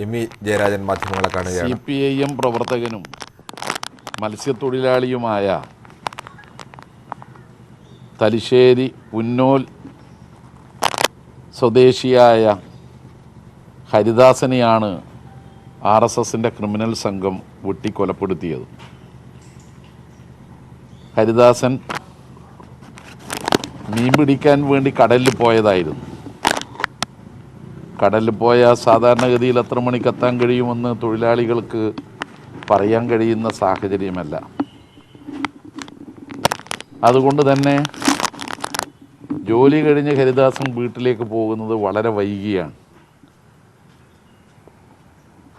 M E Jayarajan മാധ്യമങ്ങളെ കാണുകയാണ്. CPIM പ്രവർത്തകനും മത്സ്യത്തൊഴിലാളിയുമായ തലശ്ശേരി പുന്നോൽ സ്വദേശിയായ ഹരിദാസനെയാണ് RSSൻ്റെ ക്രിമിനൽ സംഘം വെട്ടിക്കൊലപ്പെടുത്തിയത്. ഹരിദാസൻ മീൻ പിടിക്കാൻ വേണ്ടി കടലിൽ പോയതായിരുന്നു. കടലിൽ പോയ സാധാരണഗതിയിൽ എത്ര മണിക്ക് എത്താൻ കഴിയുമെന്ന് തൊഴിലാളികൾക്ക് പറയാൻ കഴിയുന്ന സാഹചര്യമല്ല. അതുകൊണ്ട് തന്നെ ജോലി കഴിഞ്ഞ് ഹരിദാസൻ വീട്ടിലേക്ക് പോകുന്നത് വളരെ വൈകിയാണ്.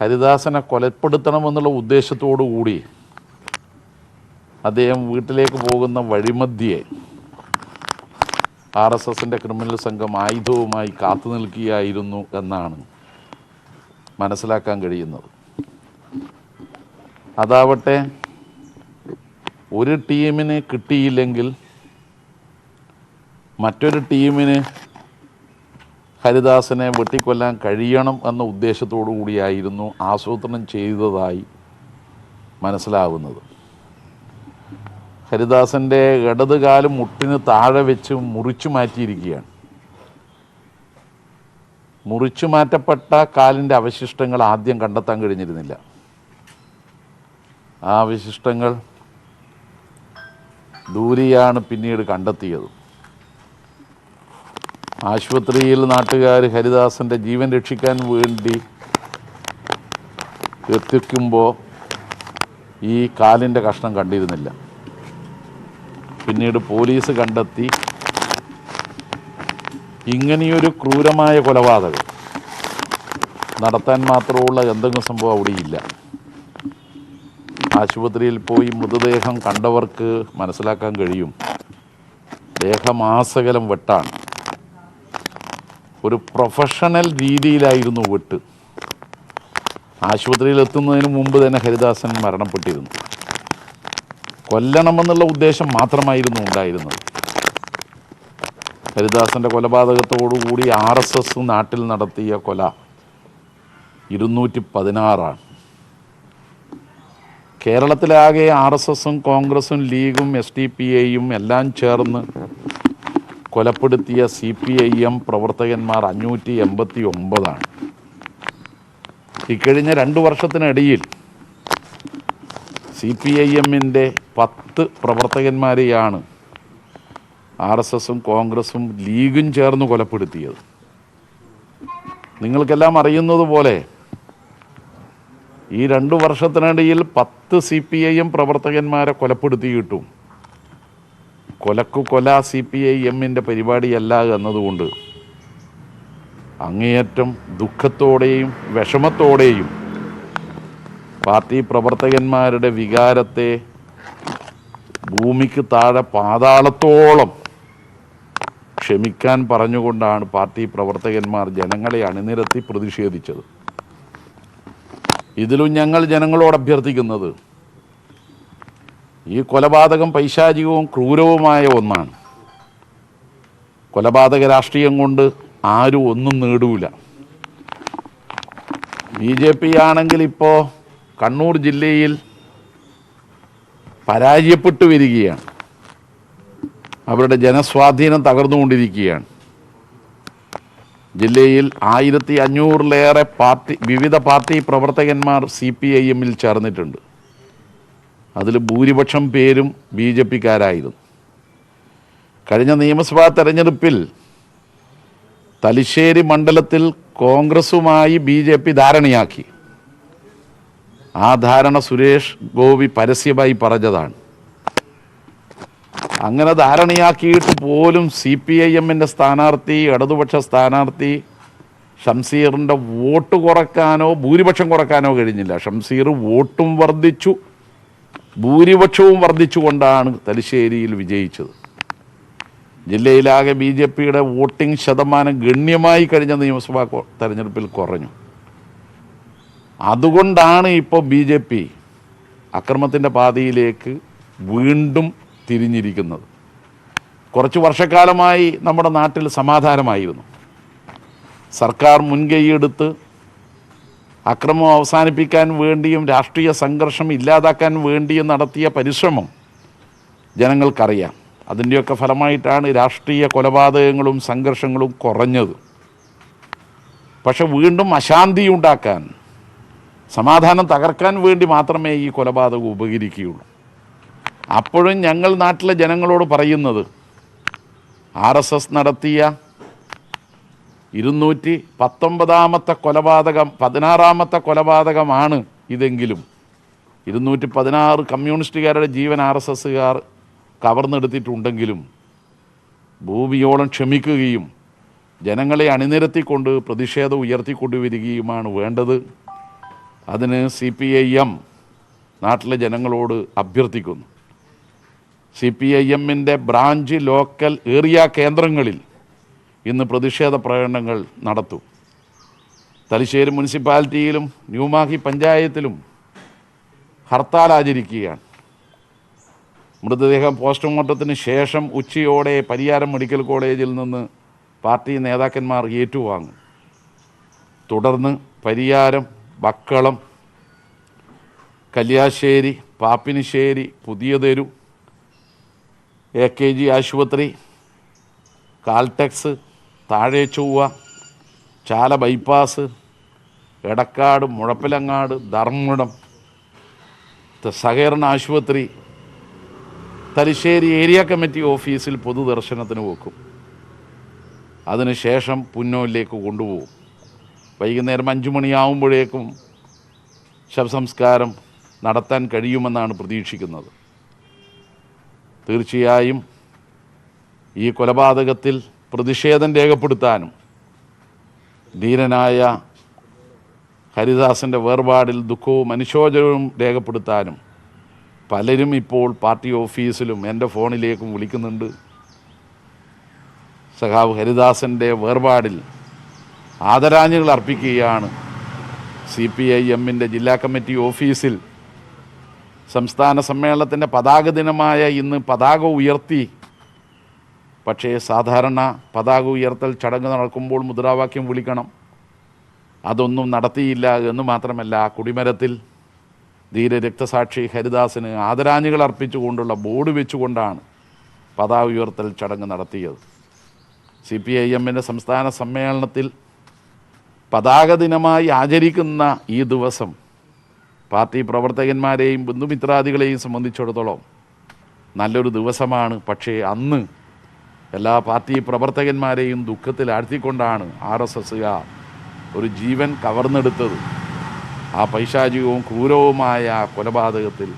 ഹരിദാസനെ കൊലപ്പെടുത്തണമെന്നുള്ള ഉദ്ദേശത്തോടു കൂടി അദ്ദേഹം വീട്ടിലേക്ക് പോകുന്ന വഴിമധ്യേ RSSൻ്റെ ക്രിമിനൽ സംഘം ആയുധവുമായി കാത്തു നിൽക്കുകയായിരുന്നു എന്നാണ് മനസ്സിലാക്കാൻ കഴിയുന്നത്. അതാവട്ടെ, ഒരു ടീമിന് കിട്ടിയില്ലെങ്കിൽ മറ്റൊരു ടീമിന് ഹരിദാസനെ വെട്ടിക്കൊല്ലാൻ കഴിയണം എന്ന ഉദ്ദേശത്തോടു കൂടിയായിരുന്നു ആസൂത്രണം ചെയ്തതായി മനസ്സിലാവുന്നത്. ഹരിദാസൻ്റെ ഇടത് കാലും മുട്ടിന് താഴെ വെച്ച് മുറിച്ചു മാറ്റിയിരിക്കുകയാണ്. മുറിച്ചു മാറ്റപ്പെട്ട കാലിൻ്റെ അവശിഷ്ടങ്ങൾ ആദ്യം കണ്ടെത്താൻ കഴിഞ്ഞിരുന്നില്ല. ആ അവശിഷ്ടങ്ങൾ ദൂരെയാണ് പിന്നീട് കണ്ടെത്തിയത്. ആശുപത്രിയിൽ നാട്ടുകാർ ഹരിദാസൻ്റെ ജീവൻ രക്ഷിക്കാൻ വേണ്ടി എത്തിക്കുമ്പോൾ ഈ കാലിൻ്റെ കഷ്ണം കണ്ടിരുന്നില്ല. പിന്നീട് പോലീസ് കണ്ടെത്തി. ഇങ്ങനെയൊരു ക്രൂരമായ കൊലപാതകം നടത്താൻ മാത്രമുള്ള എന്തെങ്കിലും സംഭവം അവിടെയില്ല. ആശുപത്രിയിൽ പോയി മൃതദേഹം കണ്ടവർക്ക് മനസ്സിലാക്കാൻ കഴിയും. ദേഹമാസകലം വെട്ടാണ്. ഒരു പ്രൊഫഷണൽ രീതിയിലായിരുന്നു വെട്ട്. ആശുപത്രിയിൽ എത്തുന്നതിന് മുമ്പ് തന്നെ ഹരിദാസൻ മരണപ്പെട്ടിരുന്നു. കൊല്ലണമെന്നുള്ള ഉദ്ദേശം മാത്രമായിരുന്നു ഉണ്ടായിരുന്നത്. ഹരിദാസൻ്റെ കൊലപാതകത്തോടുകൂടി RSS നാട്ടിൽ നടത്തിയ കൊല 216. കേരളത്തിലാകെ RSSും കോൺഗ്രസും ലീഗും SDPIയും എല്ലാം ചേർന്ന് കൊലപ്പെടുത്തിയ CPIM പ്രവർത്തകന്മാർ 589. ഇക്കഴിഞ്ഞ 2 വർഷത്തിനിടയിൽ CPIMൻ്റെ 10 പ്രവർത്തകന്മാരെയാണ് RSSും കോൺഗ്രസും ലീഗും ചേർന്ന് കൊലപ്പെടുത്തിയത്. നിങ്ങൾക്കെല്ലാം അറിയുന്നത് പോലെ ഈ 2 വർഷത്തിനിടയിൽ 10 CPIM പ്രവർത്തകന്മാരെ കൊലപ്പെടുത്തിയിട്ടും കൊലക്കു കൊല CPIMൻ്റെ പരിപാടിയല്ല എന്നതുകൊണ്ട് അങ്ങേയറ്റം ദുഃഖത്തോടെയും വിഷമത്തോടെയും പാർട്ടി പ്രവർത്തകന്മാരുടെ വികാരത്തെ ഭൂമിക്ക് താഴെ പാതാളത്തോളം ക്ഷമിക്കാൻ പറഞ്ഞുകൊണ്ടാണ് പാർട്ടി പ്രവർത്തകന്മാർ ജനങ്ങളെ അണിനിരത്തി പ്രതിഷേധിച്ചത്. ഇതിലും ഞങ്ങൾ ജനങ്ങളോട് അഭ്യർത്ഥിക്കുന്നത്, ഈ കൊലപാതകം പൈശാചികവും ക്രൂരവുമായ ഒന്നാണ്. കൊലപാതക രാഷ്ട്രീയം കൊണ്ട് ആരും ഒന്നും നേടൂല. BJP ആണെങ്കിൽ ഇപ്പോൾ കണ്ണൂർ ജില്ലയിൽ പരാജയപ്പെട്ടു വരികയാണ്. അവരുടെ ജനസ്വാധീനം തകർന്നുകൊണ്ടിരിക്കുകയാണ്. ജില്ലയിൽ 1500-ലേറെ വിവിധ പാർട്ടി പ്രവർത്തകന്മാർ CPIMൽ ചേർന്നിട്ടുണ്ട്. അതിൽ ഭൂരിപക്ഷം പേരും BJPക്കാരായിരുന്നു. കഴിഞ്ഞ നിയമസഭാ തെരഞ്ഞെടുപ്പിൽ തലശ്ശേരി മണ്ഡലത്തിൽ കോൺഗ്രസുമായി BJP ധാരണയാക്കി. ആ ധാരണ സുരേഷ് ഗോപി പരസ്യമായി പറഞ്ഞതാണ്. അങ്ങനെ ധാരണയാക്കിയിട്ട് പോലും CPIMൻ്റെ സ്ഥാനാർത്ഥി, ഇടതുപക്ഷ സ്ഥാനാർത്ഥി ഷംസീറിൻ്റെ വോട്ട് കുറക്കാനോ ഭൂരിപക്ഷം കുറക്കാനോ കഴിഞ്ഞില്ല. ഷംസീർ വോട്ടും വർദ്ധിച്ചു, ഭൂരിപക്ഷവും വർദ്ധിച്ചുകൊണ്ടാണ് തലശ്ശേരിയിൽ വിജയിച്ചത്. ജില്ലയിലാകെ BJPയുടെ വോട്ടിംഗ് ശതമാനം ഗണ്യമായി കഴിഞ്ഞ നിയമസഭാ തെരഞ്ഞെടുപ്പിൽ കുറഞ്ഞു. അതുകൊണ്ടാണ് ഇപ്പോൾ BJP അക്രമത്തിൻ്റെ പാതയിലേക്ക് വീണ്ടും തിരിഞ്ഞിരിക്കുന്നത്. കുറച്ച് വർഷക്കാലമായി നമ്മുടെ നാട്ടിൽ സമാധാനമായിരുന്നു. സർക്കാർ മുൻകൈയെടുത്ത് അക്രമം അവസാനിപ്പിക്കാൻ വേണ്ടിയും രാഷ്ട്രീയ സംഘർഷം ഇല്ലാതാക്കാൻ വേണ്ടിയും നടത്തിയ പരിശ്രമം ജനങ്ങൾക്കറിയാം. അതിൻ്റെയൊക്കെ ഫലമായിട്ടാണ് രാഷ്ട്രീയ കൊലപാതകങ്ങളും സംഘർഷങ്ങളും കുറഞ്ഞത്. പക്ഷെ വീണ്ടും അശാന്തി ഉണ്ടാക്കാൻ, സമാധാനം തകർക്കാൻ വേണ്ടി മാത്രമേ ഈ കൊലപാതകം ഉപകരിക്കുകയുള്ളൂ. അപ്പോഴും ഞങ്ങൾ നാട്ടിലെ ജനങ്ങളോട് പറയുന്നത്, RSS നടത്തിയ 219 കൊലപാതകം 16ാമത്തെ കൊലപാതകമാണ് ഇതെങ്കിലും 216 കമ്മ്യൂണിസ്റ്റുകാരുടെ ജീവൻ RSSകാർ കവർന്നെടുത്തിട്ടുണ്ടെങ്കിലും ഭൂമിയോളം ക്ഷമിക്കുകയും ജനങ്ങളെ അണിനിരത്തിക്കൊണ്ട് പ്രതിഷേധം ഉയർത്തിക്കൊണ്ടുവരികയുമാണ് വേണ്ടത്. അതിന് CPIM നാട്ടിലെ ജനങ്ങളോട് അഭ്യർത്ഥിക്കുന്നു. CPIMൻ്റെ ബ്രാഞ്ച് ലോക്കൽ ഏരിയ കേന്ദ്രങ്ങളിൽ ഇന്ന് പ്രതിഷേധ പ്രകടനങ്ങൾ നടത്തും. തലശ്ശേരി മുനിസിപ്പാലിറ്റിയിലും ന്യൂമാഹി പഞ്ചായത്തിലും ഹർത്താൽ ആചരിക്കുകയാണ്. മൃതദേഹം പോസ്റ്റ്മോർട്ടത്തിന് ശേഷം ഉച്ചയോടെ പരിയാരം മെഡിക്കൽ കോളേജിൽ നിന്ന് പാർട്ടി നേതാക്കന്മാർ ഏറ്റുവാങ്ങും. തുടർന്ന് പരിയാരം, ബക്കളം, കല്യാശ്ശേരി, പാപ്പിനിശ്ശേരി, പുതിയതെരു, AKG ആശുപത്രി, കാൽടെക്സ്, താഴെ ചൊവ്വ, ചാല ബൈപ്പാസ്, എടക്കാട്, മുഴപ്പിലങ്ങാട്, ധർമ്മടം, സഹകരണ ആശുപത്രി, തലശ്ശേരി ഏരിയ കമ്മിറ്റി ഓഫീസിൽ പൊതുദർശനത്തിന് വെക്കും. അതിനുശേഷം പുന്നോലിലേക്ക് കൊണ്ടുപോകും. വൈകുന്നേരം 5 മണിയാവുമ്പോഴേക്കും ശവസംസ്കാരം നടത്താൻ കഴിയുമെന്നാണ് പ്രതീക്ഷിക്കുന്നത്. തീർച്ചയായും ഈ കൊലപാതകത്തിൽ പ്രതിഷേധം രേഖപ്പെടുത്താനും ധീരനായ ഹരിദാസിൻ്റെ വേർപാടിൽ ദുഃഖവും അനുശോചനവും രേഖപ്പെടുത്താനും പലരും ഇപ്പോൾ പാർട്ടി ഓഫീസിലും എൻ്റെ ഫോണിലേക്കും വിളിക്കുന്നുണ്ട്. സഖാവ് ഹരിദാസൻ്റെ വേർപാടിൽ ആദരാഞ്ജലികൾ അർപ്പിക്കുകയാണ്. CPIMൻ്റെ ജില്ലാ കമ്മിറ്റി ഓഫീസിൽ സംസ്ഥാന സമ്മേളനത്തിൻ്റെ പതാക ദിനമായ ഇന്ന് പതാക ഉയർത്തി. പക്ഷേ സാധാരണ പതാക ഉയർത്തൽ ചടങ്ങ് നടക്കുമ്പോൾ മുദ്രാവാക്യം വിളിക്കണം. അതൊന്നും നടത്തിയില്ല എന്ന് മാത്രമല്ല, കുടിമരത്തിൽ ധീര രക്തസാക്ഷി ഹരിദാസിന് ആദരാഞ്ജലികൾ അർപ്പിച്ചുകൊണ്ടുള്ള ബോർഡ് വെച്ചുകൊണ്ടാണ് പതാക ഉയർത്തൽ ചടങ്ങ് നടത്തിയത്. CPIMൻ്റെ സംസ്ഥാന സമ്മേളനത്തിൽ പതാക ദിനമായി ആചരിക്കുന്ന ഈ ദിവസം പാർട്ടി പ്രവർത്തകന്മാരെയും ബന്ധുമിത്രാദികളെയും സംബന്ധിച്ചിടത്തോളം നല്ലൊരു ദിവസമാണ്. പക്ഷേ അന്ന് എല്ലാ പാർട്ടി പ്രവർത്തകന്മാരെയും ദുഃഖത്തിൽ ആഴ്ത്തിക്കൊണ്ടാണ് RSSകാർ ഒരു ജീവൻ കവർന്നെടുത്തത്. ആ പൈശാചികവും ക്രൂരവുമായ കൊലപാതകത്തിൽ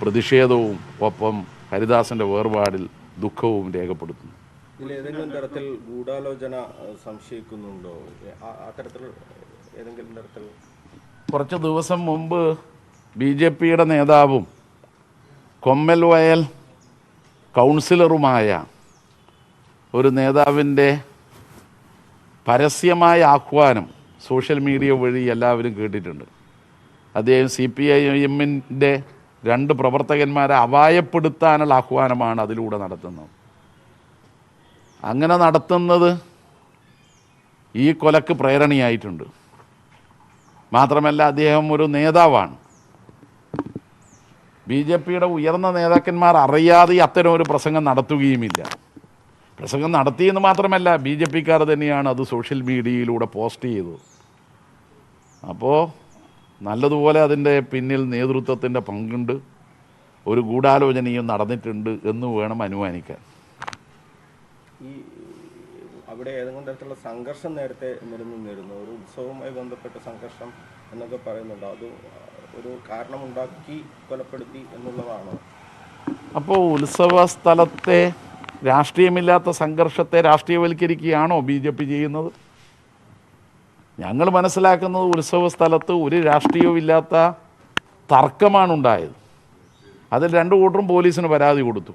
പ്രതിഷേധവും ഒപ്പം ഹരിദാസിൻ്റെ വേർപാടിൽ ദുഃഖവും രേഖപ്പെടുത്തുന്നു. ഏതെങ്കിലും തരത്തിൽ ഗൂഢാലോചന സംശയിക്കുന്നുണ്ടോ? അത്തരത്തിൽ ഏതെങ്കിലും തരത്തിൽ കുറച്ച് ദിവസം മുമ്പ് BJPയുടെ നേതാവും കൊമ്മൽവയൽ കൗൺസിലറുമായ ഒരു നേതാവിൻ്റെ പരസ്യമായ ആഹ്വാനം സോഷ്യൽ മീഡിയ വഴി എല്ലാവരും കേട്ടിട്ടുണ്ട്. അദ്ദേഹം CPIMൻ്റെ 2 പ്രവർത്തകന്മാരെ അപായപ്പെടുത്താനുള്ള ആഹ്വാനമാണ് അതിലൂടെ നടത്തുന്നത്. അങ്ങനെ നടത്തുന്നത് ഈ കൊലക്ക് പ്രേരണയായിട്ടുണ്ട്. മാത്രമല്ല അദ്ദേഹം ഒരു നേതാവാണ്. BJPയുടെ ഉയർന്ന നേതാക്കന്മാർ അറിയാതെ അത്തരം ഒരു പ്രസംഗം നടത്തുകയുമില്ല. പ്രസംഗം നടത്തിയെന്ന് മാത്രമല്ല, BJPക്കാർ തന്നെയാണ് അത് സോഷ്യൽ മീഡിയയിലൂടെ പോസ്റ്റ് ചെയ്തത്. അപ്പോൾ നല്ലതുപോലെ അതിൻ്റെ പിന്നിൽ നേതൃത്വത്തിൻ്റെ പങ്കുണ്ട്, ഒരു ഗൂഢാലോചനയും നടന്നിട്ടുണ്ട് എന്ന് വേണം അനുമാനിക്കാൻ. ഈ അവിടെ ഏതെങ്കിലും തരത്തിലുള്ള സംഘർഷം നേരത്തെ നിലനിന്നിരുന്നു, ഒരു ഉത്സവവുമായി ബന്ധപ്പെട്ട സംഘർഷം എന്നൊക്കെ പറയുന്നുണ്ട്. അത് ഒരു കാരണമുണ്ടാക്കി കൊലപ്പെടുത്തി എന്നുള്ളതാണോ? അപ്പോൾ ഉത്സവ സ്ഥലത്തെ രാഷ്ട്രീയമില്ലാത്ത സംഘർഷത്തെ രാഷ്ട്രീയവൽക്കരിക്കുകയാണോ BJP ചെയ്യുന്നത്? ഞങ്ങൾ മനസ്സിലാക്കുന്നത് ഉത്സവ സ്ഥലത്ത് ഒരു രാഷ്ട്രീയവുമില്ലാത്ത തർക്കമാണ് ഉണ്ടായത്. അതിൽ 2 കൂട്ടരും പോലീസിന് പരാതി കൊടുത്തു.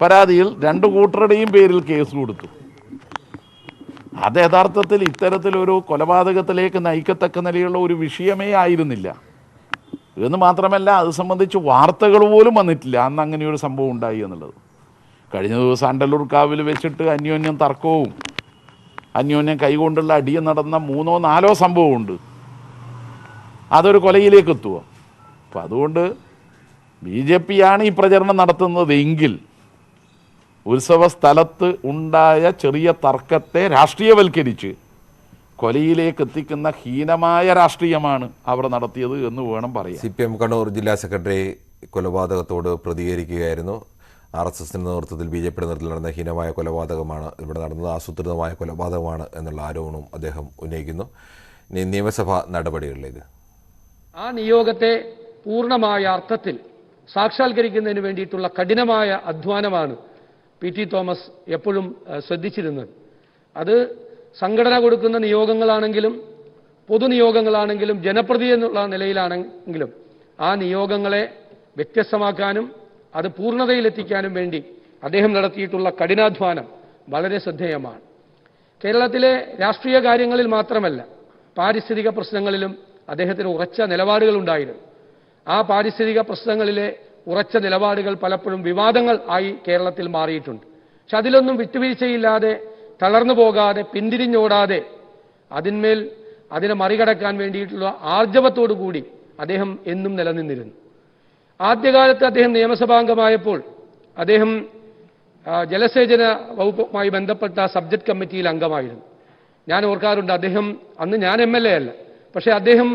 പരാതിയിൽ 2 കൂട്ടരുടെയും പേരിൽ കേസ് കൊടുത്തു. അത് യഥാർത്ഥത്തിൽ ഇത്തരത്തിലൊരു കൊലപാതകത്തിലേക്ക് നയിക്കത്തക്ക നിലയുള്ള ഒരു വിഷയമേ ആയിരുന്നില്ല എന്ന് മാത്രമല്ല, അത് സംബന്ധിച്ച് വാർത്തകൾ പോലും വന്നിട്ടില്ല അന്ന് അങ്ങനെയൊരു സംഭവം ഉണ്ടായി എന്നുള്ളത്. കഴിഞ്ഞ ദിവസം അണ്ടല്ലൂർക്കാവിൽ വെച്ചിട്ട് അന്യോന്യം തർക്കവും അന്യോന്യം കൈകൊണ്ടുള്ള അടിയും നടന്ന 3-4 സംഭവമുണ്ട്. അതൊരു കൊലയിലേക്ക് എത്തുമോ? അപ്പം അതുകൊണ്ട് BJP ആണ് ഈ പ്രചരണം നടത്തുന്നതെങ്കിൽ ഉത്സവ സ്ഥലത്ത് ഉണ്ടായ ചെറിയ തർക്കത്തെ രാഷ്ട്രീയവൽക്കരിച്ച് കൊലയിലേക്ക് എത്തിക്കുന്ന ഹീനമായ രാഷ്ട്രീയമാണ് അവർ നടത്തിയത് എന്ന് വേണം പറയാൻ. CPM കണ്ണൂർ ജില്ലാ സെക്രട്ടറി കൊലപാതകത്തോട് പ്രതികരിക്കുകയായിരുന്നു. RSSന്റെ നേതൃത്വത്തിൽ BJPയുടെ നേതൃത്വത്തിൽ നടന്ന ഹീനമായ കൊലപാതകമാണ് ഇവിടെ നടന്നത്, ആസൂത്രിതമായ കൊലപാതകമാണ് എന്നുള്ള ആരോപണവും അദ്ദേഹം ഉന്നയിക്കുന്നു. ഇനി നിയമസഭാ നടപടികളിലേക്ക്. ആ നിയോഗത്തെ പൂർണ്ണമായ അർത്ഥത്തിൽ സാക്ഷാത്കരിക്കുന്നതിന് വേണ്ടിയിട്ടുള്ള കഠിനമായ അധ്വാനമാണ് PT തോമസ് എപ്പോഴും ശ്രദ്ധിച്ചിരുന്നത്. അത് സംഘടന കൊടുക്കുന്ന നിയോഗങ്ങളാണെങ്കിലും പൊതുനിയോഗങ്ങളാണെങ്കിലും ജനപ്രതിനിധി എന്നുള്ള നിലയിലാണെങ്കിലും ആ നിയോഗങ്ങളെ വ്യത്യസ്തമാക്കാനും അത് പൂർണ്ണതയിലെത്തിക്കാനും വേണ്ടി അദ്ദേഹം നടത്തിയിട്ടുള്ള കഠിനാധ്വാനം വളരെ ശ്രദ്ധേയമാണ്. കേരളത്തിലെ രാഷ്ട്രീയ കാര്യങ്ങളിൽ മാത്രമല്ല, പാരിസ്ഥിതിക പ്രശ്നങ്ങളിലും അദ്ദേഹത്തിന് ഉറച്ച നിലപാടുകളുണ്ടായിരുന്നു. ആ പാരിസ്ഥിതിക പ്രശ്നങ്ങളിലെ ഉറച്ച നിലപാടുകൾ പലപ്പോഴും വിവാദങ്ങൾ ആയി കേരളത്തിൽ മാറിയിട്ടുണ്ട്. പക്ഷെ അതിലൊന്നും വിട്ടുവീഴ്ചയില്ലാതെ, തളർന്നു പോകാതെ, പിന്തിരിഞ്ഞോടാതെ അതിനെ മറികടക്കാൻ വേണ്ടിയിട്ടുള്ള ആർജവത്തോടു കൂടി അദ്ദേഹം എന്നും നിലനിന്നിരുന്നു. ആദ്യകാലത്ത് അദ്ദേഹം നിയമസഭാംഗമായപ്പോൾ അദ്ദേഹം ജലസേചന വകുപ്പുമായി ബന്ധപ്പെട്ട സബ്ജക്ട് കമ്മിറ്റിയിൽ അംഗമായിരുന്നു. ഞാൻ ഓർക്കാറുണ്ട്, അന്ന് ഞാൻ MLA അല്ല, പക്ഷേ അദ്ദേഹം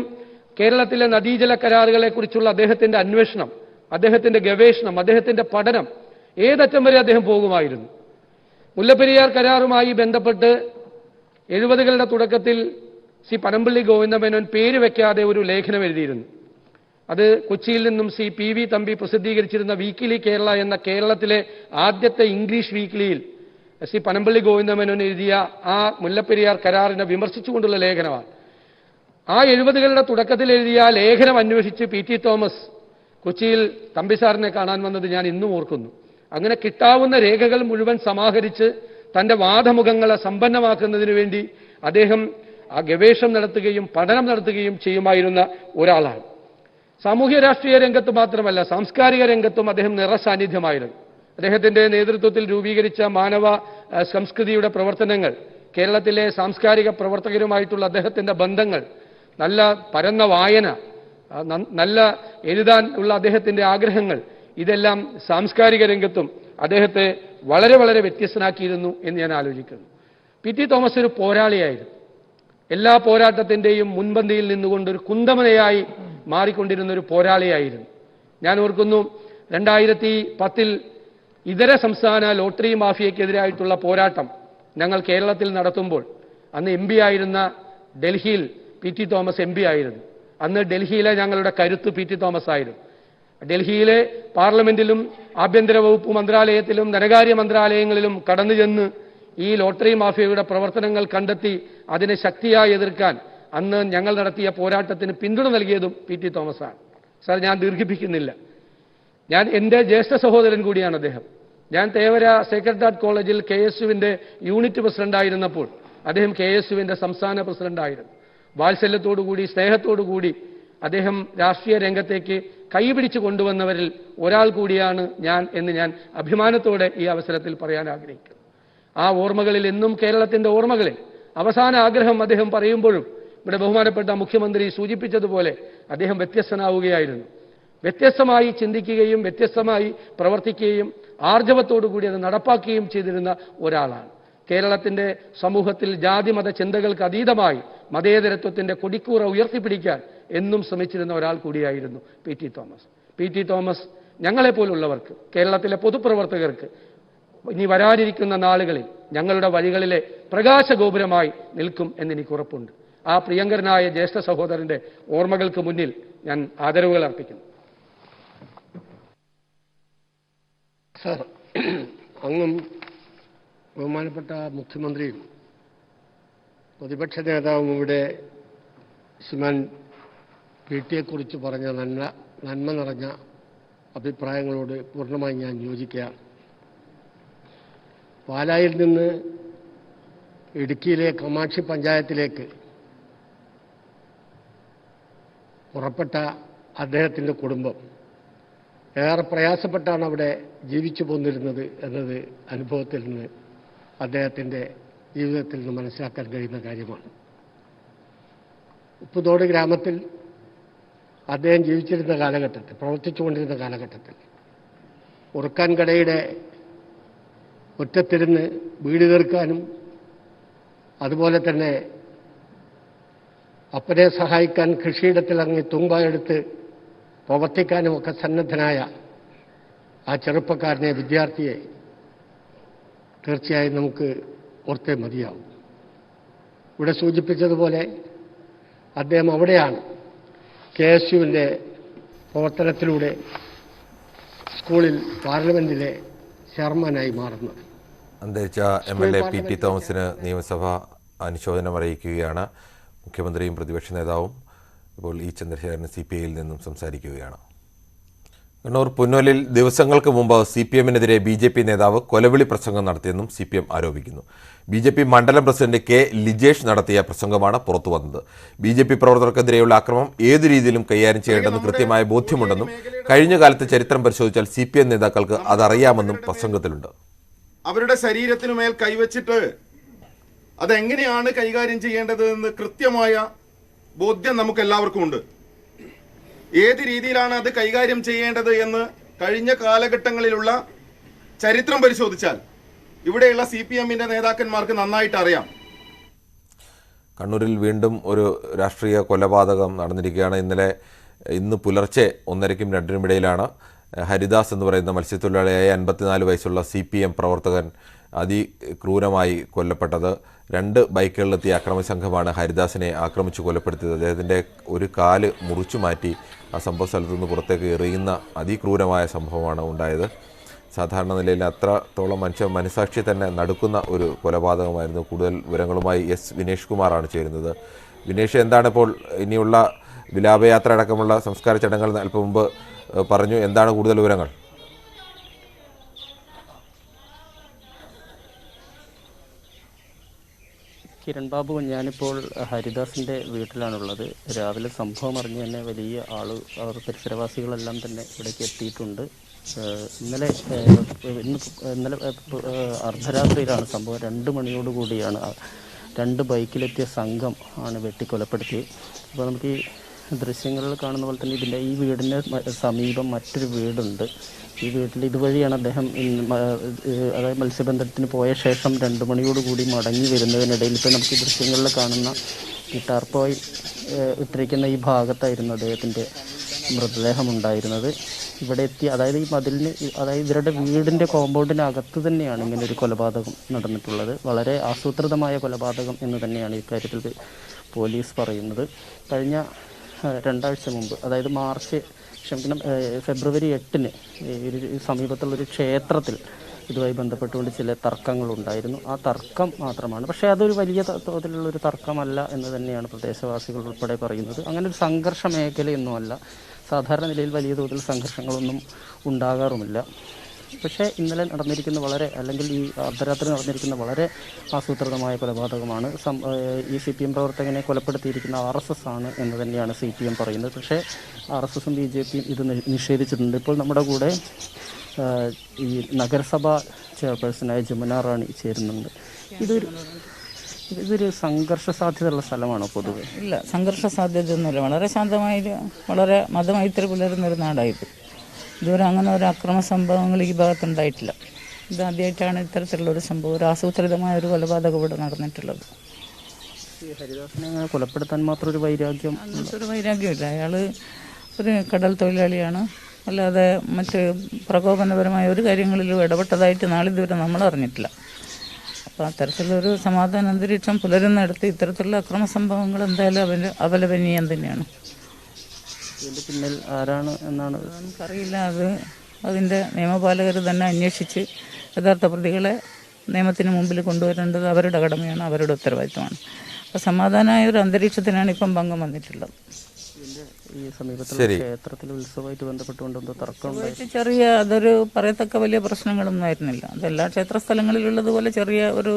കേരളത്തിലെ നദീജല കരാറുകളെക്കുറിച്ചുള്ള അദ്ദേഹത്തിൻ്റെ അന്വേഷണം, അദ്ദേഹത്തിൻ്റെ ഗവേഷണം, അദ്ദേഹത്തിൻ്റെ പഠനം ഏതറ്റം വരെ അദ്ദേഹം പോകുമായിരുന്നു. മുല്ലപ്പെരിയാർ കരാറുമായി ബന്ധപ്പെട്ട് 70കളുടെ തുടക്കത്തിൽ പനമ്പള്ളി ഗോവിന്ദമേനോൻ പേര് വയ്ക്കാതെ ഒരു ലേഖനം എഴുതിയിരുന്നു. അത് കൊച്ചിയിൽ നിന്നും PV തമ്പി പ്രസിദ്ധീകരിച്ചിരുന്ന വീക്കിലി കേരള എന്ന കേരളത്തിലെ ആദ്യത്തെ ഇംഗ്ലീഷ് വീക്കിലിയിൽ പനമ്പള്ളി ഗോവിന്ദമേനോൻ എഴുതിയ ആ മുല്ലപ്പെരിയാർ കരാറിനെ വിമർശിച്ചുകൊണ്ടുള്ള ലേഖനമാണ്. ആ 70കളുടെ തുടക്കത്തിൽ എഴുതിയ ആ ലേഖനം അന്വേഷിച്ച് PT തോമസ് കൊച്ചിയിൽ തമ്പിസാറിനെ കാണാൻ വന്നത് ഞാൻ ഇന്നും ഓർക്കുന്നു. അങ്ങനെ കിട്ടാവുന്ന രേഖകൾ മുഴുവൻ സമാഹരിച്ച് തൻ്റെ വാദമുഖങ്ങളെ സമ്പന്നമാക്കുന്നതിന് വേണ്ടി അദ്ദേഹം ആ ഗവേഷണം നടത്തുകയും പഠനം നടത്തുകയും ചെയ്യുമായിരുന്ന ഒരാളാണ്. സാമൂഹ്യ രാഷ്ട്രീയ രംഗത്ത് മാത്രമല്ല, സാംസ്കാരിക രംഗത്തും അദ്ദേഹം നിറസാന്നിധ്യമായിരുന്നു. അദ്ദേഹത്തിൻ്റെ നേതൃത്വത്തിൽ രൂപീകരിച്ച മാനവ സംസ്കൃതിയുടെ പ്രവർത്തനങ്ങൾ, കേരളത്തിലെ സാംസ്കാരിക പ്രവർത്തകരുമായിട്ടുള്ള അദ്ദേഹത്തിൻ്റെ ബന്ധങ്ങൾ, നല്ല പരന്ന വായന, നല്ല എഴുതാൻ ഉള്ള അദ്ദേഹത്തിൻ്റെ ആഗ്രഹങ്ങൾ, ഇതെല്ലാം സാംസ്കാരിക രംഗത്തും അദ്ദേഹത്തെ വളരെ വളരെ വ്യത്യസ്തനാക്കിയിരുന്നു എന്ന് ഞാൻ ആലോചിക്കുന്നു. PT തോമസ് ഒരു പോരാളിയായിരുന്നു. എല്ലാ പോരാട്ടത്തിൻ്റെയും മുൻപന്തിയിൽ നിന്നുകൊണ്ട് ഒരു കുന്തമനയായി മാറിക്കൊണ്ടിരുന്ന ഒരു പോരാളിയായിരുന്നു. ഞാൻ ഓർക്കുന്നു, 2010 ഇതര സംസ്ഥാന ലോട്ടറി മാഫിയക്കെതിരായിട്ടുള്ള പോരാട്ടം ഞങ്ങൾ കേരളത്തിൽ നടത്തുമ്പോൾ അന്ന് MP ആയിരുന്ന ഡൽഹിയിൽ PT തോമസ് MP ആയിരുന്നു. അന്ന് ഡൽഹിയിലെ ഞങ്ങളുടെ കരുത്ത് PT തോമസ് ആയിരുന്നു. ഡൽഹിയിലെ പാർലമെന്റിലും ആഭ്യന്തര വകുപ്പ് മന്ത്രാലയത്തിലും ധനകാര്യ മന്ത്രാലയങ്ങളിലും കടന്നു ചെന്ന് ഈ ലോട്ടറി മാഫിയയുടെ പ്രവർത്തനങ്ങൾ കണ്ടെത്തി അതിനെ ശക്തിയായി എതിർക്കാൻ അന്ന് ഞങ്ങൾ നടത്തിയ പോരാട്ടത്തിന് പിന്തുണ നൽകിയതും PT തോമസാണ്. സാർ, ഞാൻ ദീർഘിപ്പിക്കുന്നില്ല. എൻ്റെ ജ്യേഷ്ഠ സഹോദരൻ കൂടിയാണ് അദ്ദേഹം. ഞാൻ തേവര സെക്രട്ടേറിയറ്റ് കോളേജിൽ KSUവിൻ്റെ യൂണിറ്റ് പ്രസിഡന്റായിരുന്നപ്പോൾ അദ്ദേഹം KSUവിൻ്റെ സംസ്ഥാന പ്രസിഡന്റായിരുന്നു. വാത്സല്യത്തോടുകൂടി, സ്നേഹത്തോടുകൂടി അദ്ദേഹം രാഷ്ട്രീയ രംഗത്തേക്ക് കൈപിടിച്ചു കൊണ്ടുവന്നവരിൽ ഒരാൾ കൂടിയാണ് ഞാൻ എന്ന് ഞാൻ അഭിമാനത്തോടെ ഈ അവസരത്തിൽ പറയാൻ ആഗ്രഹിക്കുന്നു. ആ ഓർമ്മകളിൽ എന്നും കേരളത്തിൻ്റെ ഓർമ്മകളിൽ അവസാന ആഗ്രഹം അദ്ദേഹം പറയുമ്പോഴും ഇവിടെ ബഹുമാനപ്പെട്ട മുഖ്യമന്ത്രി സൂചിപ്പിച്ചതുപോലെ അദ്ദേഹം വ്യത്യസ്തനാവുകയായിരുന്നു. വ്യത്യസ്തമായി ചിന്തിക്കുകയും വ്യത്യസ്തമായി പ്രവർത്തിക്കുകയും ആർജവത്തോടുകൂടി അത് നടപ്പാക്കുകയും ചെയ്തിരുന്ന ഒരാളാണ്. കേരളത്തിൻ്റെ സമൂഹത്തിൽ ജാതിമത ചിന്തകൾക്ക് അതീതമായി മതേതരത്വത്തിൻ്റെ കൊടിക്കൂറ ഉയർത്തിപ്പിടിക്കാൻ എന്നും ശ്രമിച്ചിരുന്ന ഒരാൾ കൂടിയായിരുന്നു PT തോമസ്. PT തോമസ് ഞങ്ങളെപ്പോലുള്ളവർക്ക്, കേരളത്തിലെ പൊതുപ്രവർത്തകർക്ക് ഇനി വരാനിരിക്കുന്ന നാളുകളിൽ ഞങ്ങളുടെ വഴികളിലെ പ്രകാശഗോപുരമായി നിൽക്കും എന്നെനിക്ക് ഉറപ്പുണ്ട്. ആ പ്രിയങ്കരനായ ജ്യേഷ്ഠ സഹോദരൻ്റെ ഓർമ്മകൾക്ക് മുന്നിൽ ഞാൻ ആദരവുകൾ അർപ്പിക്കുന്നു. സർ, അങ്ങും ബഹുമാനപ്പെട്ട മുഖ്യമന്ത്രിയും പ്രതിപക്ഷ നേതാവും ഇവിടെ ശ്രീമാൻ PT-യെക്കുറിച്ച് പറഞ്ഞ നന്മ നിറഞ്ഞ അഭിപ്രായങ്ങളോട് പൂർണ്ണമായി ഞാൻ യോജിക്കുകയാണ്. പാലായിൽ നിന്ന് ഇടുക്കിയിലെ കാമാക്ഷി പഞ്ചായത്തിലേക്ക് പുറപ്പെട്ട അദ്ദേഹത്തിൻ്റെ കുടുംബം ഏറെ പ്രയാസപ്പെട്ടാണ് അവിടെ ജീവിച്ചു പോന്നിരുന്നത് എന്നത് അനുഭവത്തിൽ നിന്ന് അദ്ദേഹത്തിൻ്റെ ജീവിതത്തിൽ നിന്ന് മനസ്സിലാക്കാൻ കഴിയുന്ന കാര്യമാണ്. ഉപ്പുതോട് ഗ്രാമത്തിൽ അദ്ദേഹം ജീവിച്ചിരുന്ന കാലഘട്ടത്തിൽ, പ്രവർത്തിച്ചുകൊണ്ടിരുന്ന കാലഘട്ടത്തിൽ ഉറുക്കാൻ കടയുടെ മുറ്റത്തിരുന്ന് വീട് തീർക്കാനും അതുപോലെ തന്നെ അപ്പനെ സഹായിക്കാൻ കൃഷിയിടത്തിൽ അങ്ങ് തുങ്കായെടുത്ത് പ്രവർത്തിക്കാനുമൊക്കെ സന്നദ്ധനായ ആ ചെറുപ്പക്കാരനെ, വിദ്യാർത്ഥിയെ തീർച്ചയായും നമുക്ക് ഓർത്തേ മതിയാവും. ഇവിടെ സൂചിപ്പിച്ചതുപോലെ അദ്ദേഹം അവിടെയാണ് KSUവിൻ്റെ പ്രവർത്തനത്തിലൂടെ സ്കൂളിൽ പാർലമെൻറ്റിലെ ചെയർമാനായി മാറുന്നത്. അന്തരിച്ച MLA PT തോമസിന് നിയമസഭ അനുശോചനം അറിയിക്കുകയാണ്. മുഖ്യമന്ത്രിയും പ്രതിപക്ഷ നേതാവും ഇപ്പോൾ ഇ ചന്ദ്രശേഖരൻ CPIയിൽ നിന്നും സംസാരിക്കുകയാണ്. കണ്ണൂർ പുന്നോലിൽ ദിവസങ്ങൾക്ക് മുമ്പ് CPMനെതിരെ BJP നേതാവ് കൊലവിളി പ്രസംഗം നടത്തിയെന്നും CPM ആരോപിക്കുന്നു. BJP മണ്ഡലം പ്രസിഡന്റ് K. ലിജേഷ് നടത്തിയ പ്രസംഗമാണ് പുറത്തുവന്നത്. BJP പ്രവർത്തകർക്കെതിരെയുള്ള ആക്രമണം ഏതു രീതിയിലും കൈകാര്യം ചെയ്യേണ്ടെന്ന് കൃത്യമായ ബോധ്യമുണ്ടെന്നും കഴിഞ്ഞ കാലത്തെ ചരിത്രം പരിശോധിച്ചാൽ CPM നേതാക്കൾക്ക് അതറിയാമെന്നും പ്രസംഗത്തിലുണ്ട്. അവരുടെ ശരീരത്തിനുമേൽ കൈവച്ചിട്ട് അതെങ്ങനെയാണ് കൈകാര്യം ചെയ്യേണ്ടത് എന്ന് കൃത്യമായ ബോധ്യം നമുക്ക് എല്ലാവർക്കും ഉണ്ട്. ഏത് രീതിയിലാണ് അത് കൈകാര്യം ചെയ്യേണ്ടത് എന്ന് കഴിഞ്ഞ കാലഘട്ടങ്ങളിലുള്ള ചരിത്രം പരിശോധിച്ചാൽ ഇവിടെയുള്ള CPMന്റെ നേതാക്കന്മാർക്ക് നന്നായിട്ട് അറിയാം. കണ്ണൂരിൽ വീണ്ടും ഒരു രാഷ്ട്രീയ കൊലപാതകം നടന്നിരിക്കുകയാണ്. ഇന്ന് പുലർച്ചെ 1:30നും 2:00നും ഇടയിലാണ് ഹരിദാസ് എന്ന് പറയുന്ന മത്സ്യത്തൊഴിലാളിയായ 54 വയസ്സുള്ള CPM പ്രവർത്തകൻ അതിക്രൂരമായി കൊല്ലപ്പെട്ടത്. 2 ബൈക്കുകളിലെത്തിയ അക്രമ സംഘമാണ് ഹരിദാസിനെ ആക്രമിച്ച് കൊലപ്പെടുത്തിയത്. അദ്ദേഹത്തിൻ്റെ ഒരു കാല് മുറിച്ചു മാറ്റി ആ സംഭവ സ്ഥലത്തു നിന്ന് പുറത്തേക്ക് എറിയുന്ന അതിക്രൂരമായ സംഭവമാണ് ഉണ്ടായത്. സാധാരണ നിലയിൽ അത്രത്തോളം മനസാക്ഷിയെ തന്നെ നടുക്കുന്ന ഒരു കൊലപാതകമായിരുന്നു. കൂടുതൽ വിവരങ്ങളുമായി വിനേഷ് കുമാറാണ് ചേരുന്നത്. വിനേഷ്, എന്താണ് ഇപ്പോൾ ഇനിയുള്ള വിലാപയാത്ര അടക്കമുള്ള സംസ്കാര ചടങ്ങുകൾ അല്പം മുമ്പ് പറഞ്ഞു, എന്താണ് കൂടുതൽ വിവരങ്ങൾ? കിരൺ ബാബു, ഞാനിപ്പോൾ ഹരിദാസിൻ്റെ വീട്ടിലാണുള്ളത്. രാവിലെ സംഭവം അറിഞ്ഞ് തന്നെ വലിയ അവർ പരിസരവാസികളെല്ലാം തന്നെ ഇവിടേക്ക് എത്തിയിട്ടുണ്ട്. ഇന്നലെ അർദ്ധരാത്രിയിലാണ് സംഭവം. 2 മണിയോടുകൂടിയാണ് 2 ബൈക്കിലെത്തിയ സംഘം ആണ് വെട്ടിക്കൊലപ്പെടുത്തിയത്. അപ്പോൾ നമുക്ക് ഈ ദൃശ്യങ്ങളിൽ കാണുന്ന പോലെ തന്നെ ഈ വീടിന് സമീപം മറ്റൊരു വീടുണ്ട്. ഈ വീട്ടിൽ ഇതുവഴിയാണ് അദ്ദേഹം അതായത് മത്സ്യബന്ധനത്തിന് പോയ ശേഷം 2 മണിയോടുകൂടി മടങ്ങി വരുന്നതിനിടയിൽ ഇപ്പോൾ നമുക്ക് ഈ ദൃശ്യങ്ങളിൽ കാണുന്ന ഈ ടാർപോയ് ഇട്ടിരിക്കുന്ന ഈ ഭാഗത്തായിരുന്നു അദ്ദേഹത്തിൻ്റെ മൃതദേഹം ഉണ്ടായിരുന്നത്. ഇവിടെ എത്തി, അതായത് ഈ മതിലിന്, അതായത് ഇവരുടെ വീടിൻ്റെ കോമ്പൗണ്ടിനകത്ത് തന്നെയാണ് ഇങ്ങനെ ഒരു കൊലപാതകം നടന്നിട്ടുള്ളത്. വളരെ ആസൂത്രിതമായ കൊലപാതകം എന്ന് തന്നെയാണ് ഇക്കാര്യത്തിൽ പോലീസ് പറയുന്നത്. കഴിഞ്ഞ 2 ആഴ്ച മുമ്പ്, അതായത് ഫെബ്രുവരി 8-ന് സമീപത്തുള്ളൊരു ക്ഷേത്രത്തിൽ ഇതുമായി ബന്ധപ്പെട്ടുകൊണ്ട് ചില തർക്കങ്ങളുണ്ടായിരുന്നു. ആ തർക്കം മാത്രമാണ്, പക്ഷേ അതൊരു വലിയ തോതിലുള്ളൊരു തർക്കമല്ല എന്ന് തന്നെയാണ് പ്രദേശവാസികൾ ഉൾപ്പെടെ പറയുന്നത്. അങ്ങനെ ഒരു സംഘർഷ മേഖലയൊന്നുമല്ല. സാധാരണ നിലയിൽ വലിയ തോതിൽ സംഘർഷങ്ങളൊന്നും ഉണ്ടാകാറുമില്ല. പക്ഷേ ഇന്നലെ നടന്നിരിക്കുന്ന അല്ലെങ്കിൽ ഈ അർദ്ധരാത്രി നടന്നിരിക്കുന്ന വളരെ ആസൂത്രിതമായ കൊലപാതകമാണ്. ഈ CPM പ്രവർത്തകനെ കൊലപ്പെടുത്തിയിരിക്കുന്ന RSS ആണ് എന്ന് തന്നെയാണ് CPM പറയുന്നത്. പക്ഷേ RSSും BJPയും ഇത് നിഷേധിച്ചിട്ടുണ്ട്. ഇപ്പോൾ നമ്മുടെ കൂടെ ഈ നഗരസഭാ ചെയർപേഴ്സണായ ജമുന റാണി ചേരുന്നുണ്ട്. ഇതൊരു സംഘർഷ സാധ്യതയുള്ള സ്ഥലമാണോ പൊതുവെ? ഇല്ല, സംഘർഷ സാധ്യതയൊന്നുമില്ല. വളരെ ശാന്തമായി, വളരെ മതമൈത്രി പുലരുന്നൊരു നാടായത്. ഇതുവരെ അങ്ങനെ ഒരു അക്രമ സംഭവങ്ങൾ ഈ ഭാഗത്തുണ്ടായിട്ടില്ല. ഇതാദ്യമായിട്ടാണ് ഇത്തരത്തിലുള്ളൊരു സംഭവം, ഒരു ആസൂത്രിതമായ ഒരു കൊലപാതകം ഇവിടെ നടന്നിട്ടുള്ളത്. ഹരിദാസിനെ അങ്ങനെ കൊലപ്പെടുത്താൻ മാത്രം ഒരു വൈരാഗ്യം? അങ്ങനത്തെ വൈരാഗ്യമില്ല. അയാൾ ഒരു കടൽ തൊഴിലാളിയാണ്. അല്ലാതെ മറ്റ് പ്രകോപനപരമായ ഒരു കാര്യങ്ങളിലും ഇടപെട്ടതായിട്ട് നാളിതുവരെ നമ്മൾ അറിഞ്ഞിട്ടില്ല. അപ്പോൾ അത്തരത്തിലൊരു സമാധാന അന്തരീക്ഷം പുലരുന്നിടത്ത് ഇത്തരത്തിലുള്ള അക്രമ സംഭവങ്ങൾ എന്തായാലും അപലപനീയം തന്നെയാണ്. ഇതിൻ്റെ പിന്നിൽ ആരാണ് എന്നാണ് നമുക്കറിയില്ല. അതിൻ്റെ നിയമപാലകർ തന്നെ അന്വേഷിച്ച് യഥാർത്ഥ പ്രതികളെ നിയമത്തിന് മുമ്പിൽ കൊണ്ടുവരേണ്ടത് അവരുടെ കടമയാണ്, അവരുടെ ഉത്തരവാദിത്തമാണ്. അപ്പോൾ സമാധാനമായ ഒരു അന്തരീക്ഷത്തിനാണ് ഇപ്പം ഭംഗം വന്നിട്ടുള്ളത്. ഈ സമീപത്തുള്ള ക്ഷേത്രത്തിൽ ഉത്സവമായിട്ട് ബന്ധപ്പെട്ടുകൊണ്ട് എന്തോ തർക്കം അതൊരു പറയത്തക്ക വലിയ പ്രശ്നങ്ങളൊന്നും ആയിരുന്നില്ല. അതെല്ലാ ക്ഷേത്ര സ്ഥലങ്ങളിലുള്ളതുപോലെ ചെറിയ ഒരു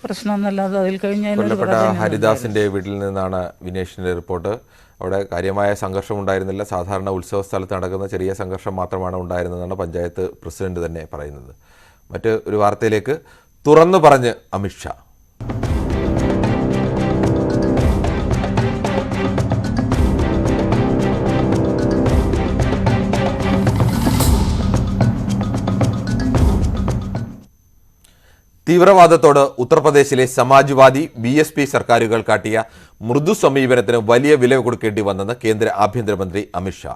പ്രശ്നമൊന്നല്ലാതെ അതിൽ കൊല്ലപ്പെട്ട ഹരിദാസിന്റെ വീട്ടിൽ നിന്നാണ് വിനേഷിന്റെ റിപ്പോർട്ട്. അവിടെ കാര്യമായ സംഘർഷം ഉണ്ടായിരുന്നില്ല. സാധാരണ ഉത്സവ സ്ഥലത്ത് നടക്കുന്ന ചെറിയ സംഘർഷം മാത്രമാണ് ഉണ്ടായിരുന്നതെന്നാണ് പഞ്ചായത്ത് പ്രസിഡന്റ് തന്നെ പറയുന്നത്. മറ്റ് ഒരു വാർത്തയിലേക്ക്. തുറന്നു പറഞ്ഞ് അമിത്ഷാ. തീവ്രവാദത്തോട് ഉത്തർപ്രദേശിലെ സമാജ്വാദി BSP സർക്കാരുകൾ കാട്ടിയ മൃദു സമീപനത്തിന് വലിയ വില കൊടുക്കേണ്ടി വന്നെന്ന് കേന്ദ്ര ആഭ്യന്തരമന്ത്രി അമിത്ഷാ.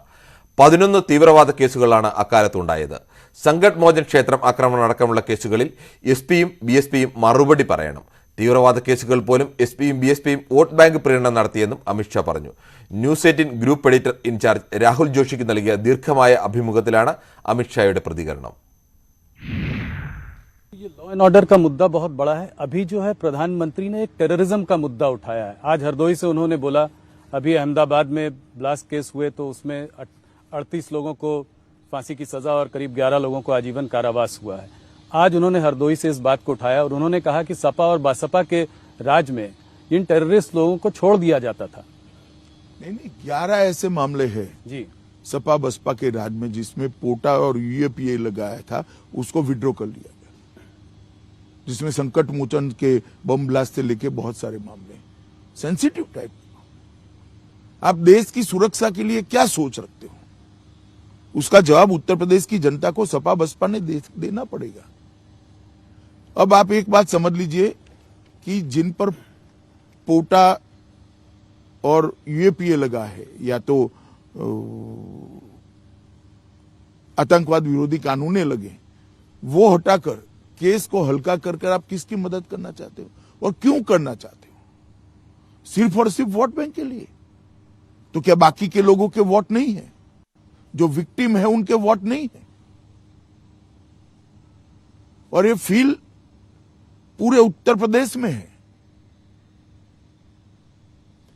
11 തീവ്രവാദ കേസുകളാണ് അക്കാലത്തുണ്ടായത്. സംഗഡ് മോചൻ ക്ഷേത്രം ആക്രമണം അടക്കമുള്ള കേസുകളിൽ SP-യും BSP-യും മറുപടി പറയണം. തീവ്രവാദ കേസുകൾ പോലും SP-യും BSP-യും വോട്ട് ബാങ്ക് പ്രീണനം നടത്തിയെന്നും അമിത്ഷാ പറഞ്ഞു. News 18 group editor in charge Rahul ജോഷിക്ക് നൽകിയ ദീർഘമായ അഭിമുഖത്തിലാണ് അമിത്ഷായുടെ പ്രതികരണം. ये लॉ एंड ऑर्डर का मुद्दा बहुत बड़ा है. अभी जो है प्रधानमंत्री ने एक टेररिज्म का मुद्दा उठाया है. आज हरदोई से उन्होंने बोला, अभी अहमदाबाद में ब्लास्ट केस हुए तो उसमें 38 लोगों को फांसी की सजा और करीब 11 लोगों को आजीवन कारावास हुआ है. आज उन्होंने हरदोई से इस बात को उठाया और उन्होंने कहा कि सपा और बासपा के राज में इन टेररिस्ट लोगों को छोड़ दिया जाता था. नहीं 11 ऐसे मामले हैं जी सपा बसपा के राज में जिसमें पोटा और UAPA लगाया था, उसको विड्रॉ कर लिया गया, जिसमें संकट मोचन के बम ब्लास्ट से लेके बहुत सारे मामले सेंसिटिव टाइप. आप देश की सुरक्षा के लिए क्या सोच रखते हो, उसका जवाब उत्तर प्रदेश की जनता को सपा बसपा ने देना पड़ेगा. अब आप एक बात समझ लीजिए कि जिन पर पोटा और UAPA लगा है या तो आतंकवाद विरोधी कानूने लगे, वो हटाकर केस को हल्का कर आप किसकी मदद करना चाहते हो और क्यों करना चाहते हो? सिर्फ और सिर्फ वोट बैंक के लिए? तो क्या बाकी के लोगों के वोट नहीं है? जो विक्टिम है उनके वोट नहीं है? और ये फील पूरे उत्तर प्रदेश में है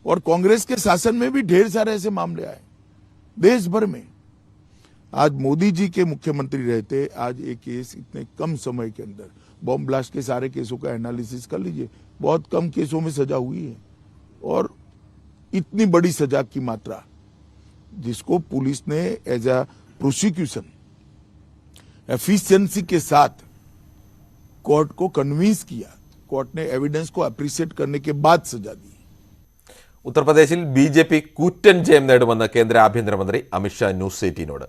और कांग्रेस के शासन में भी ढेर सारे ऐसे मामले आए देश भर में. आज मोदी जी के मुख्यमंत्री रहते, आज एक केस इतने कम समय के अंदर बॉम्ब ब्लास्ट के सारे केसों का एनालिसिस कर लीजिए, बहुत कम केसों में सजा हुई है और इतनी बड़ी सजा की मात्रा जिसको पुलिस ने एज अ प्रोसिक्यूशन एफिशिएंसी के साथ कोर्ट को कन्विंस किया, कोर्ट ने एविडेंस को अप्रिशिएट करने के बाद सजा दी. ഉത്തർപ്രദേശിൽ BJP കൂറ്റൻ ജയം നേടുമെന്ന് കേന്ദ്ര ആഭ്യന്തരമന്ത്രി അമിത്ഷാ ന്യൂസ് 18നോട്.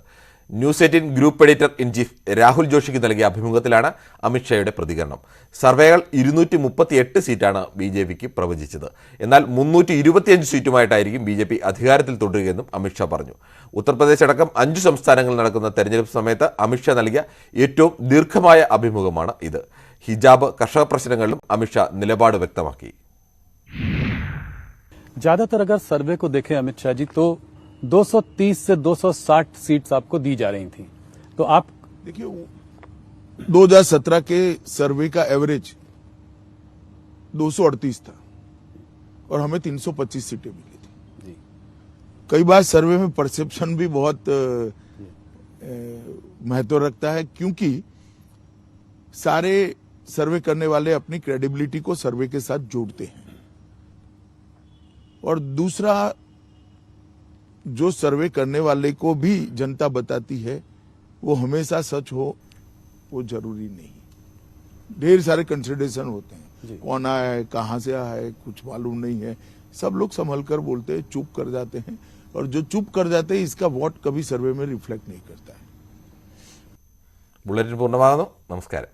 News 18 group editor in chief Rahul ജോഷിക്ക് നൽകിയ അഭിമുഖത്തിലാണ് അമിത്ഷായുടെ പ്രതികരണം. സർവേകൾ 238 സീറ്റാണ് BJPക്ക് പ്രവചിച്ചത്. എന്നാൽ 325 സീറ്റുമായിട്ടായിരിക്കും BJP അധികാരത്തിൽ തുടരുകയെന്നും അമിത്ഷാ പറഞ്ഞു. ഉത്തർപ്രദേശ് അടക്കം 5 സംസ്ഥാനങ്ങളിൽ നടക്കുന്ന തെരഞ്ഞെടുപ്പ് സമയത്ത് അമിത്ഷാ നൽകിയ ഏറ്റവും ദീർഘമായ അഭിമുഖമാണ് ഇത്. ഹിജാബ്, കർഷക പ്രശ്നങ്ങളിലും അമിത്ഷാ നിലപാട് വ്യക്തമാക്കി. ज्यादातर अगर सर्वे को देखें अमित शाह जी तो 230 से 260 सीट्स आपको दी जा रही थी. तो आप देखिए 2017 के सर्वे का एवरेज 238 था और हमें 325 सीटें मिली थी. जी. कई बार सर्वे में परसेप्शन भी बहुत महत्व रखता है, क्योंकि सारे सर्वे करने वाले अपनी क्रेडिबिलिटी को सर्वे के साथ जोड़ते हैं. और दूसरा, जो सर्वे करने वाले को भी जनता बताती है वो हमेशा सच हो वो जरूरी नहीं. ढेर सारे कंसिडरेशन होते हैं, कौन आया है, कहां से आया है, कुछ मालूम नहीं है. सब लोग संभल कर बोलते हैं, चुप कर जाते हैं, और जो चुप कर जाते हैं इसका वोट कभी सर्वे में रिफ्लेक्ट नहीं करता है. ബുള്ളറ്റിൻ പൂർണ്ണമാകുന്നു. നമസ്കാരം.